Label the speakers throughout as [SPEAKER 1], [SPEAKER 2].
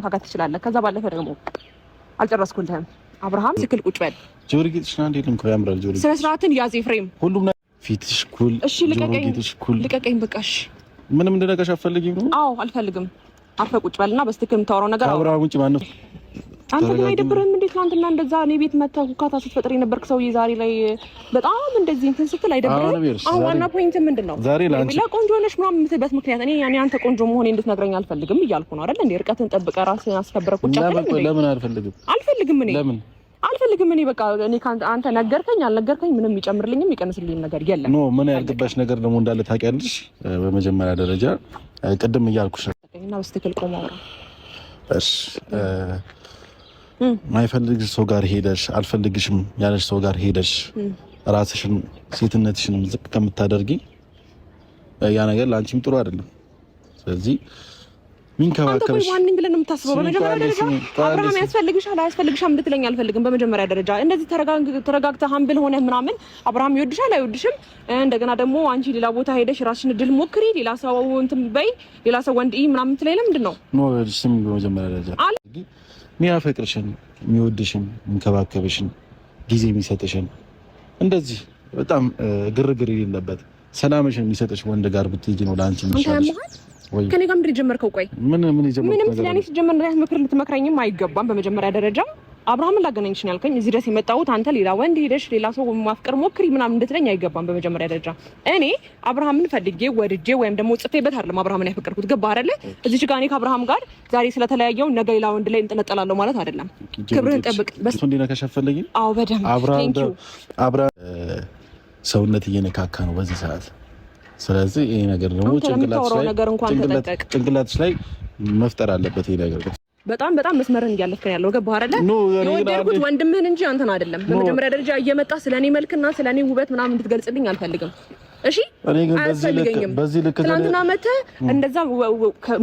[SPEAKER 1] ታጋት ትችላለህ። ከዛ ባለፈ ደግሞ አልጨረስኩልህም። አብርሃም ትክክል ቁጭ በል።
[SPEAKER 2] ጆርጊትሽ ነው እንዴ? ልንኮ ያምራል ጆርጊት።
[SPEAKER 1] ስነ ስርዓትን ያዝ ኤፍሬም።
[SPEAKER 2] ሁሉም ፊትሽ ኩል፣ ጆርጊትሽ ኩል።
[SPEAKER 1] ልቀቀኝ በቃሽ።
[SPEAKER 2] ምንም እንደነቀሽ አትፈልጊም ነው?
[SPEAKER 1] አዎ አልፈልግም። አርፈ ቁጭ በልና በስትክክል የምታወራው ነገር
[SPEAKER 2] አብርሃም ውጪ ማን ነው?
[SPEAKER 1] አንተ ግን አይደብርህም? እንዴት ትናንትና እንደዛ እኔ ቤት መተህ ሁካታ ስትፈጥር የነበርክ ሰውዬ ዛሬ ላይ በጣም እንደዚህ እንትን ስትል አይደብርህም? አሁን ዋና ፖይንት ምንድነው?
[SPEAKER 2] ዛሬ ላንቺ
[SPEAKER 1] ቆንጆ ነሽ ምናምን የምትልበት ምክንያት እኔ አንተ ቆንጆ መሆኔ እንድትነግረኝ አልፈልግም እያልኩ ነው አይደል? እንደ ርቀትን ጠብቀህ ራስህን አስከብረህ ቁጭ አትልም?
[SPEAKER 2] ለምን አልፈልግም
[SPEAKER 1] እኔ አልፈልግም እኔ በቃ እኔ አንተ ነገርከኝ አልነገርከኝ ምንም ይጨምርልኝም ይቀንስልኝ ነገር የለም።
[SPEAKER 2] ኖ ምን ያልገባሽ ነገር ደግሞ እንዳለ ታውቂያለሽ። በመጀመሪያ ደረጃ ቅድም እያልኩሽ
[SPEAKER 1] እና በስትክክል ቆም አውራ።
[SPEAKER 2] እሺ ማይፈልግሽ ሰው ጋር ሄደሽ አልፈልግሽም ያለሽ ሰው ጋር ሄደሽ ራስሽን ሴትነትሽን ዝቅ ከምታደርጊ ያ ነገር ላንቺም ጥሩ አይደለም። ስለዚህ ሚንከባከብሽ
[SPEAKER 1] አንተ ማንንም ብለን የምታስበው በመጀመሪያ ደረጃ አብርሃም ያስፈልግሻል አያስፈልግሻም እንድትለኝ አልፈልግም። በመጀመሪያ ደረጃ እንደዚህ ተረጋግተህ ሀምብል ሆነህ ምናምን አብርሃም ይወድሻል አይወድሽም፣ እንደገና ደግሞ አንቺ ሌላ ቦታ ሄደሽ ራስሽን እድል ሞክሪ፣ ሌላ ሰው እንትን በይ፣ ሌላ ሰው ወንድ ምናምን ትለኝ ለምንድን ነው?
[SPEAKER 2] ኖ እሺም በመጀመሪያ ደረጃ ሚያፈቅርሽን የሚወድሽን የሚንከባከብሽን ጊዜ የሚሰጥሽን እንደዚህ በጣም ግርግር የሌለበት ሰላምሽን የሚሰጥሽ ወንድ ጋር ብትሄጂ ነው ላንቺ የሚሻልሽ። ወይ ከኔ ጋር ምንድን ጀመርከው? ቆይ ምን ጀመርከው? ምንም ስለኔ ሲጀመር ነው ምክር ልትመክረኝም አይገባም። በመጀመሪያ ደረጃ አብርሃምን ላገናኝሽ ነው ያልከኝ። እዚህ ድረስ የመጣሁት አንተ ሌላ ወንድ ሄደሽ ሌላ ሰው ማፍቀር ሞክሪ ምናምን እንድትለኝ አይገባም። በመጀመሪያ ደረጃ እኔ አብርሃምን ፈልጌ ወድጄ ወይም ደግሞ ጽፌበት አይደለም አብርሃምን ያፈቀርኩት። ገባህ አይደለ? እዚህ ጋር እኔ ከአብርሃም ጋር ዛሬ ስለተለያየው ነገ ሌላ ወንድ ላይ እንጠለጠላለሁ ማለት አይደለም። ክብርህን ጠብቅ። በስ እንዴ ነከሽ አትፈልጊም?
[SPEAKER 1] አዎ በደምብ
[SPEAKER 2] አብርሃም ሰውነት እየነካካ ነው በዚህ ሰዓት። ስለዚህ ይሄ ነገር ደግሞ ጭንቅላትሽ ላይ መፍጠር አለበት ይሄ ነገር።
[SPEAKER 1] በጣም መስመርን እያለፍክ ነው ያለው። ገባህ አይደለ? የወደድኩት ወንድምህን እንጂ አንተን አይደለም። በመጀመሪያ ደረጃ እየመጣ ስለኔ መልክና ስለኔ ውበት ምናምን እንድትገልጽልኝ አልፈልግም። እሺ
[SPEAKER 2] በዚህ ልክ
[SPEAKER 1] ትናንትና መተህ እንደዛ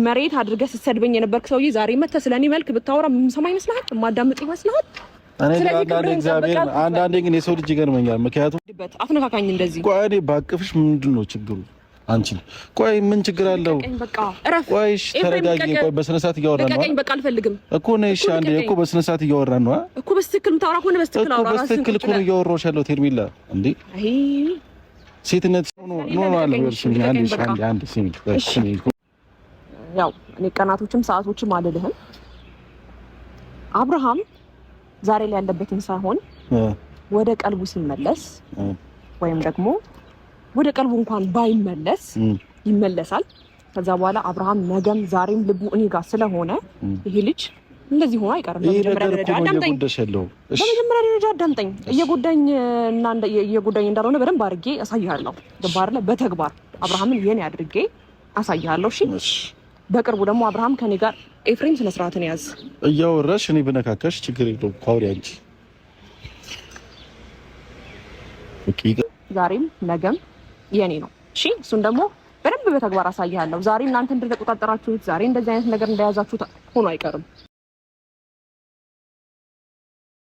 [SPEAKER 1] መሬት አድርገህ ስትሰድበኝ የነበርክ ሰውዬ ዛሬ መተህ ስለኔ መልክ ብታወራ የምሰማ ይመስልሃል? የማዳምጥ ይመስልሃል?
[SPEAKER 2] አንዳንዴ ግን የሰው ልጅ ይገርመኛል። ምክንያቱም
[SPEAKER 1] አትነካካኝ እንደዚህ።
[SPEAKER 2] ቆይ እኔ ባቅፍሽ ምንድን ነው ችግሩ? አንቺ ቆይ ምን ችግር አለው? ቆይ እሺ ተረጋጊ። ቆይ በስነ ስርዓት እያወራን ነው
[SPEAKER 1] በቃ አልፈልግም
[SPEAKER 2] እኮ ነው። እሺ አንዴ እኮ በስነ ስርዓት እያወራን ነው
[SPEAKER 1] እኮ። በስትክክል የምታወራ ከሆነ በስትክክል አውራ።
[SPEAKER 2] በስትክክል እኮ ነው እያወራሁሽ ያለሁት ሄርሜላ። እንዴ ሴትነት ነው አለሽ። አንዴ ሲሚ
[SPEAKER 1] ያው እኔ ቀናቶችም ሰዓቶችም አልልህም። አብርሃም ዛሬ ላይ ያለበትን ሳይሆን ወደ ቀልቡ ሲመለስ ወይም ደግሞ ወደ ቀልቡ እንኳን ባይመለስ ይመለሳል። ከዛ በኋላ አብርሃም ነገም ዛሬም ልቡ እኔ ጋር ስለሆነ ይሄ ልጅ እንደዚህ ሆኖ አይቀርም። በመጀመሪያ ደረጃ አዳምጠኝ። በመጀመሪያ ደረጃ አዳምጠኝ። እየጎዳኝ እንዳልሆነ በደንብ አድርጌ አሳይሃለሁ። ገባህ አይደለ? በተግባር አብርሃምን የኔ አድርጌ አሳይሃለሁ። እሺ በቅርቡ ደግሞ አብርሃም ከኔ ጋር ኤፍሬም ስነ ስርዓትን ያዝ።
[SPEAKER 2] እያወራሽ እኔ ብነካካሽ ችግር የለውም። ካውሪ አንቺ
[SPEAKER 1] ዛሬም ነገም የኔ ነው። እሺ እሱን ደግሞ በደንብ በተግባር አሳይሃለሁ። ዛሬ እናንተ እንደተቆጣጠራችሁት ዛሬ እንደዚህ አይነት ነገር እንደያዛችሁት ሆኖ አይቀርም።